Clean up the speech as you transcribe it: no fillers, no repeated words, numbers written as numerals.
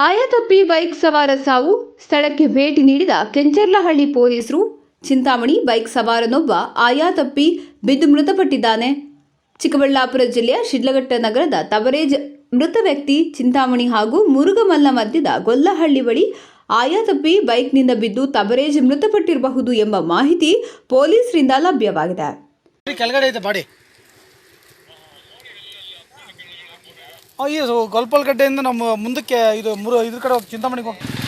ಆಯತಪ್ಪಿ bike ಸವಾರ ಸಾವು. ಸ್ಥಳಕ್ಕೆ ಭೇಟಿ ನೀಡಿದ ಕೆಂಚರ್ಲಹಳ್ಳಿ ಪೊಲೀಸರು. ಚಿಂತಾಮಣಿ ಬೈಕ್ ಸವಾರನೊಬ್ಬ ಆಯತಪ್ಪಿ ಬಿದ್ದು ಮೃತಪಟ್ಟಿದ್ದಾನೆ. ಚಿಕ್ಕಬಳ್ಳಾಪುರ ಜಿಲ್ಲೆಯ ಶಿಡ್ಲಘಟ್ಟ ನಗರದ ತವರೇಜ್ ಮೃತ ವ್ಯಕ್ತಿ ಚಿಂತಾಮಣಿ ಹಾಗೂ ಮುರುಗಮಲ್ಲ ಮಧ್ಯದ ಗೊಲ್ಲಹಳ್ಳಿ ಬಳಿ ಆಯತಪ್ಪಿ ಬೈಕ್ನಿಂದ ಬಿದ್ದು ತವರೇಜ್ ಮೃತಪಟ್ಟಿರಬಹುದು ಎಂಬ ಮಾಹಿತಿ ಪೊಲೀಸರಿಂದ ಲಭ್ಯವಾಗಿದೆ. ಇದು ಗೊಲ್ಪಲ್ಗಡ್ಡೆಯಿಂದ ನಮ್ಮ ಮುಂದಕ್ಕೆ ಇದು ಇದ್ರ ಕಡೆ ಚಿಂತಾಮಣಿಗೆ ಹೋಗ್ತೀವಿ.